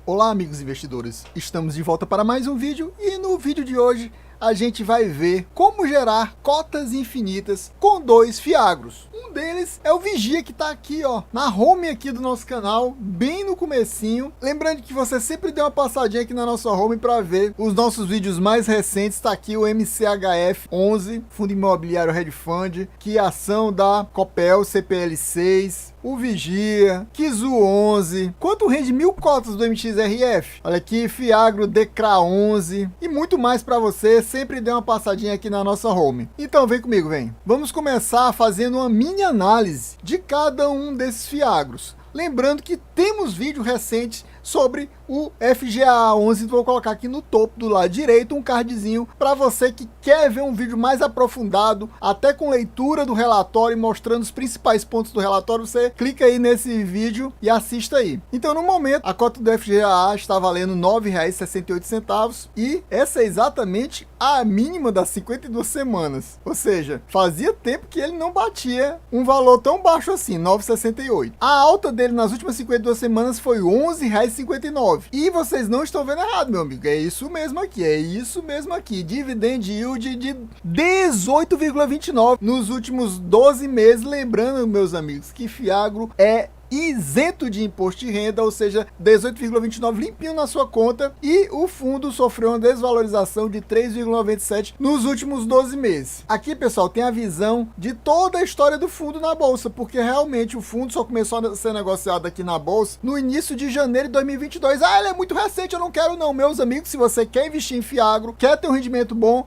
Olá amigos investidores, estamos de volta para mais um vídeo e no vídeo de hoje a gente vai ver como gerar cotas infinitas com dois fiagros. Um deles é o Vigia que está aqui ó, na home aqui do nosso canal, bem no comecinho. Lembrando que você sempre dê uma passadinha aqui na nossa home para ver os nossos vídeos mais recentes. Está aqui o MCHF11, Fundo Imobiliário Hedge Fund, que é a ação da Copel CPL6, o Vigia, Kizu 11, quanto rende 1000 cotas do MXRF, olha aqui, Fiagro Decra 11 e muito mais para você. Sempre dê uma passadinha aqui na nossa home. Então vem comigo, vem. Vamos começar fazendo uma mini análise de cada um desses fiagros. Lembrando que temos vídeos recentes sobre o FGA11, vou colocar aqui no topo do lado direito um cardzinho para você que quer ver um vídeo mais aprofundado, até com leitura do relatório e mostrando os principais pontos do relatório. Você clica aí nesse vídeo e assista aí. Então no momento a cota do FGA está valendo R$ 9,68 e essa é exatamente a mínima das 52 semanas, ou seja, fazia tempo que ele não batia um valor tão baixo assim, R$ 9,68. A alta dele nas últimas 52 semanas foi R$ 11,59. E vocês não estão vendo errado, meu amigo. É isso mesmo aqui, é isso mesmo aqui. Dividend yield de 18,29 nos últimos 12 meses. Lembrando, meus amigos, que Fiagro é isento de imposto de renda, ou seja, 18,29 limpinho na sua conta, e o fundo sofreu uma desvalorização de 3,97 nos últimos 12 meses. Aqui, pessoal, tem a visão de toda a história do fundo na bolsa, porque realmente o fundo só começou a ser negociado aqui na bolsa no início de janeiro de 2022. Ah, ele é muito recente, eu não quero não. Meus amigos, se você quer investir em Fiagro, quer ter um rendimento bom,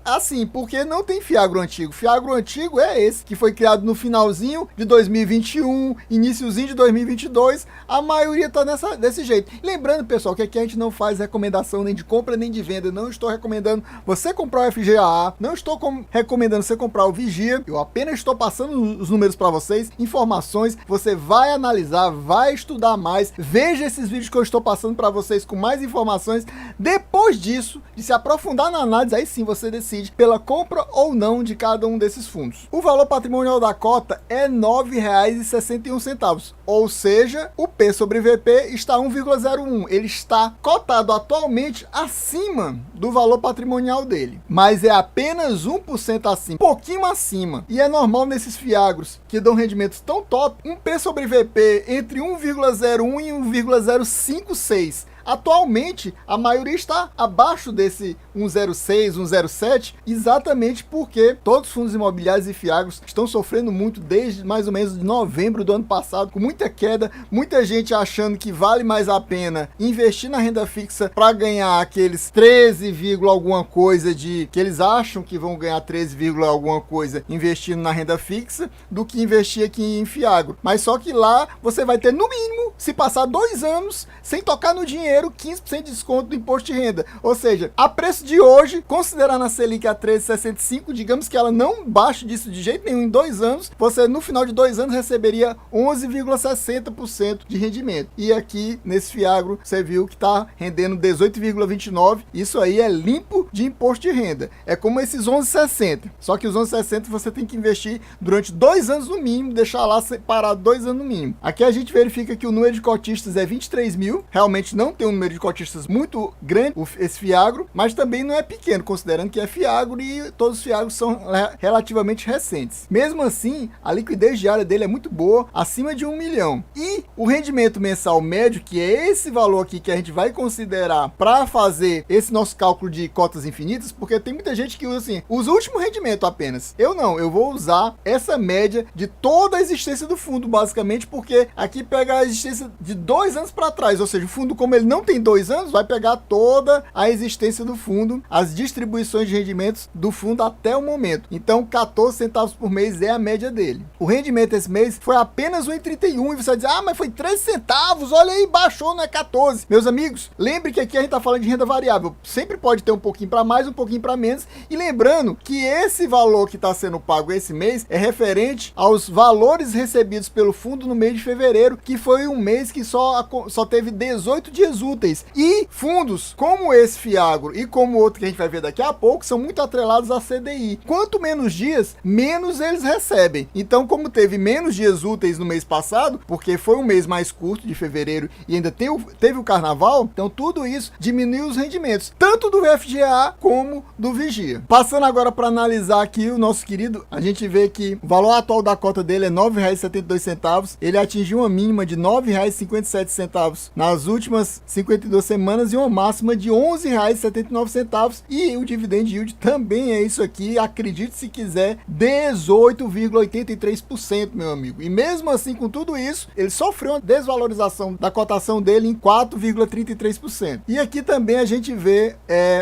assim, porque não tem Fiagro antigo. Fiagro antigo é esse, que foi criado no finalzinho de 2021, iniciozinho de 2022, a maioria tá desse jeito. Lembrando, pessoal, que aqui a gente não faz recomendação nem de compra nem de venda. Eu não estou recomendando você comprar o FGA, não estou recomendando você comprar o Vigia. Eu apenas estou passando os números para vocês, informações. Você vai analisar, vai estudar mais, veja esses vídeos que eu estou passando para vocês com mais informações. Depois disso, de se aprofundar na análise, aí sim você decide pela compra ou não de cada um desses fundos. O valor patrimonial da cota é R$ 9,61, ou seja, o P sobre VP está 1,01. Ele está cotado atualmente acima do valor patrimonial dele, mas é apenas 1% acima, pouquinho acima. E é normal nesses fiagros que dão rendimentos tão top, um P sobre VP entre 1,01 e 1,056. Atualmente, a maioria está abaixo desse 1,06, 1,07, exatamente porque todos os fundos imobiliários e fiagros estão sofrendo muito desde mais ou menos de novembro do ano passado, com muita queda, muita gente achando que vale mais a pena investir na renda fixa para ganhar aqueles 13, alguma coisa que eles acham que vão ganhar 13, alguma coisa investindo na renda fixa, do que investir aqui em fiagro. Mas só que lá você vai ter no mínimo, se passar 2 anos sem tocar no dinheiro, 15% de desconto do imposto de renda. Ou seja, a preço de hoje, considerando a Selic a 13,65, digamos que ela não baixe disso de jeito nenhum em 2 anos, você no final de 2 anos receberia 11,60% de rendimento. E aqui nesse fiagro você viu que está rendendo 18,29. Isso aí é limpo de imposto de renda. É como esses 11,60. Só que os 11,60 você tem que investir durante 2 anos no mínimo, deixar lá separado 2 anos no mínimo. Aqui a gente verifica que o número de cotistas é 23 mil. Realmente não tem um número de cotistas muito grande, esse fiagro, mas também não é pequeno, considerando que é fiagro e todos os fiagros são relativamente recentes. Mesmo assim, a liquidez diária dele é muito boa, acima de 1 milhão. E o rendimento mensal médio, que é esse valor aqui que a gente vai considerar para fazer esse nosso cálculo de cotas infinitas, porque tem muita gente que usa assim, usa o último rendimento apenas. Eu não, eu vou usar essa média de toda a existência do fundo, basicamente, porque aqui pega a existência de 2 anos para trás, ou seja, o fundo, como ele não tem 2 anos, vai pegar toda a existência do fundo, as distribuições de rendimentos do fundo até o momento. Então, 14 centavos por mês é a média dele. O rendimento esse mês foi apenas 1,31 e você vai dizer, ah, mas foi 13 centavos, olha aí, baixou, não é 14. Meus amigos, lembre que aqui a gente está falando de renda variável. Sempre pode ter um pouquinho para mais, um pouquinho para menos. E lembrando que esse valor que está sendo pago esse mês é referente aos valores recebidos pelo fundo no mês de fevereiro, que foi um mês que só teve 18 dias úteis. E fundos como esse Fiagro e como como o outro que a gente vai ver daqui a pouco, são muito atrelados à CDI. Quanto menos dias, menos eles recebem. Então, como teve menos dias úteis no mês passado, porque foi um mês mais curto de fevereiro e ainda teve o carnaval, então tudo isso diminuiu os rendimentos, tanto do FGA como do Vigia. Passando agora para analisar aqui o nosso querido, a gente vê que o valor atual da cota dele é R$ 9,72, ele atingiu uma mínima de R$ 9,57 nas últimas 52 semanas e uma máxima de R$ 11,79, e o dividend yield também é isso aqui, acredite se quiser, 18,83%, meu amigo. E mesmo assim, com tudo isso, ele sofreu uma desvalorização da cotação dele em 4,33%. E aqui também a gente vê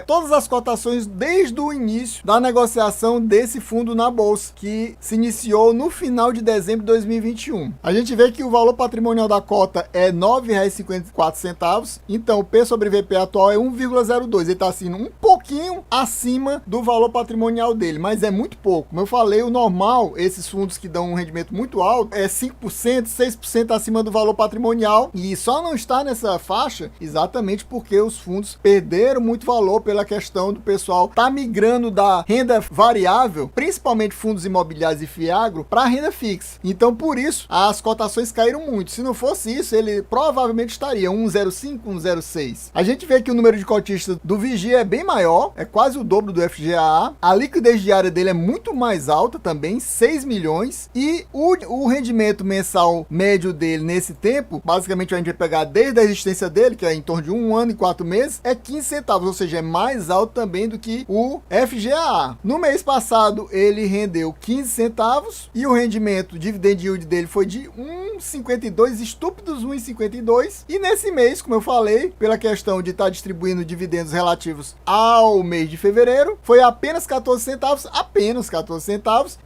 todas as cotações desde o início da negociação desse fundo na bolsa, que se iniciou no final de dezembro de 2021. A gente vê que o valor patrimonial da cota é R$ 9,54, então o P sobre VP atual é 1,02, ele está assim um pouquinho acima do valor patrimonial dele, mas é muito pouco. Como eu falei, o normal, esses fundos que dão um rendimento muito alto, é 5%, 6% acima do valor patrimonial, e só não está nessa faixa exatamente porque os fundos perderam muito valor pela questão do pessoal tá migrando da renda variável, principalmente fundos imobiliários e Fiagro, para a renda fixa. Então, por isso, as cotações caíram muito. Se não fosse isso, ele provavelmente estaria 1,05, 1,06. A gente vê que o número de cotistas do Vigia é bem maior, é quase o dobro do FGAA. A liquidez diária dele é muito mais alta também, 6 milhões. E o rendimento mensal médio dele nesse tempo, basicamente a gente vai pegar desde a existência dele, que é em torno de 1 ano e 4 meses, é 15 centavos, ou seja, é mais alto também do que o FGAA. No mês passado, ele rendeu 15 centavos e o rendimento, dividend yield dele foi de 1,52, estúpidos 1,52. E nesse mês, como eu falei, pela questão de estar distribuindo dividendos relativos ao mês de fevereiro, foi apenas 14 centavos,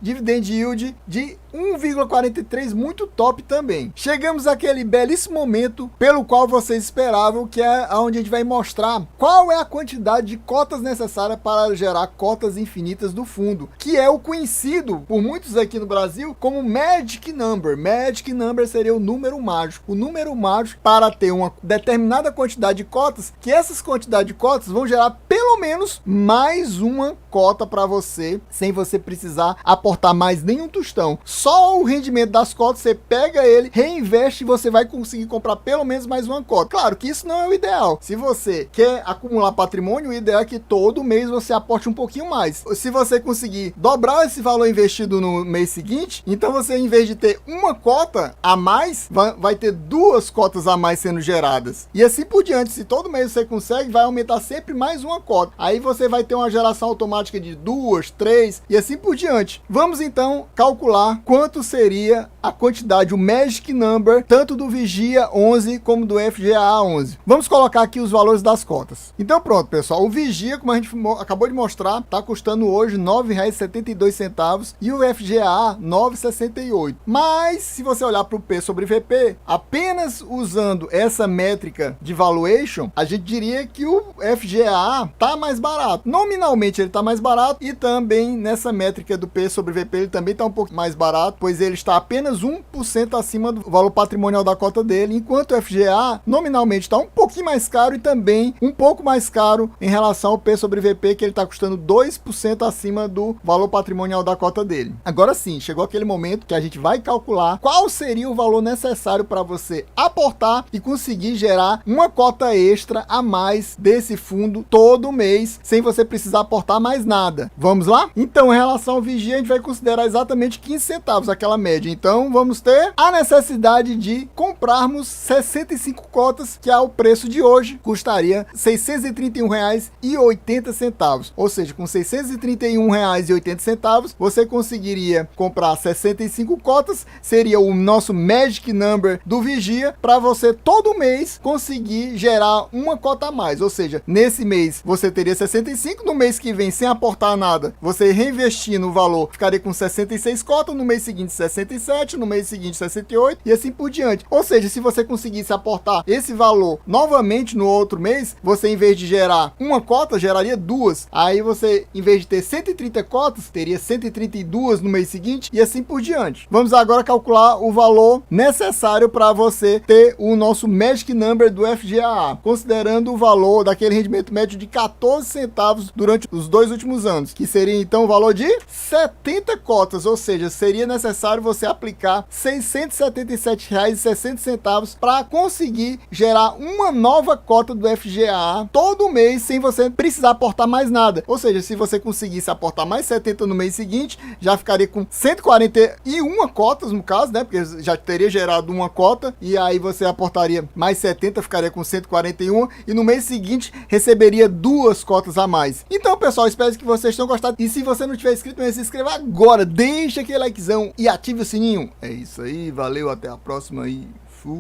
dividend yield de 1,43, muito top também. Chegamos àquele belíssimo momento pelo qual vocês esperavam, que é onde a gente vai mostrar qual é a quantidade de cotas necessária para gerar cotas infinitas do fundo, que é o conhecido por muitos aqui no Brasil como Magic Number. Magic Number seria o número mágico. O número mágico para ter uma determinada quantidade de cotas, que essas quantidades de cotas vão gerar pelo menos mais uma cota para você, sem você precisar aportar mais nenhum tostão. Só o rendimento das cotas, você pega ele, reinveste e você vai conseguir comprar pelo menos mais uma cota. Claro que isso não é o ideal. Se você quer acumular patrimônio, o ideal é que todo mês você aporte um pouquinho mais. Se você conseguir dobrar esse valor investido no mês seguinte, então você, em vez de ter uma cota a mais, vai ter 2 cotas a mais sendo geradas. E assim por diante. Se todo mês você consegue, vai aumentar sempre mais uma cota. Aí você vai ter uma geração automática de 2, 3 e assim por diante. Vamos então calcular quanto seria a quantidade, o Magic Number, tanto do Vigia 11 como do FGAA 11. Vamos colocar aqui os valores das cotas. Então pronto, pessoal, o Vigia, como a gente acabou de mostrar, está custando hoje R$ 9,72 e o FGAA R$ 9,68. Mas, se você olhar para o P sobre VP, apenas usando essa métrica de valuation, a gente diria que o FGAA está mais barato. Nominalmente ele está mais barato e também nessa métrica do P sobre VP ele também está um pouco mais barato, pois ele está apenas 1% acima do valor patrimonial da cota dele, enquanto o FGA nominalmente está um pouquinho mais caro e também um pouco mais caro em relação ao P sobre VP, que ele está custando 2% acima do valor patrimonial da cota dele. Agora sim, chegou aquele momento que a gente vai calcular qual seria o valor necessário para você aportar e conseguir gerar uma cota extra a mais desse fundo todo mês, sem você precisar aportar mais nada. Vamos lá? Então, em relação ao Vigia, a gente vai considerar exatamente 15 centavos, aquela média. Então, vamos ter a necessidade de comprarmos 65 cotas, que ao preço de hoje custaria R$ 631,80. Ou seja, com R$ 631,80, você conseguiria comprar 65 cotas, seria o nosso Magic Number do Vigia, para você todo mês conseguir gerar uma cota a mais. Ou seja, nesse mês você teria 65, no mês que vem, sem aportar nada, você reinvestindo o valor, ficaria com 66 cotas, no mês seguinte 67, no mês seguinte 68 e assim por diante. Ou seja, se você conseguisse aportar esse valor novamente no outro mês, você, em vez de gerar uma cota, geraria 2. Aí você, em vez de ter 130 cotas, teria 132 no mês seguinte e assim por diante. Vamos agora calcular o valor necessário para você ter o nosso Magic Number do FGAA, considerando o valor daquele rendimento médio de R$ 14 centavos durante os 2 últimos anos, que seria então o valor de 70 cotas, ou seja, seria necessário você aplicar R$ 677,60 para conseguir gerar uma nova cota do FGAA todo mês sem você precisar aportar mais nada. Ou seja, se você conseguisse aportar mais 70 no mês seguinte, já ficaria com 141 cotas no caso, né? Porque já teria gerado uma cota e aí você aportaria mais 70, ficaria com 141 e no mês seguinte receberia 2 cotas a mais. Então, pessoal, espero que vocês tenham gostado. E se você não tiver inscrito, se inscreva agora, deixa aquele likezão e ative o sininho. É isso aí, valeu, até a próxima e fui.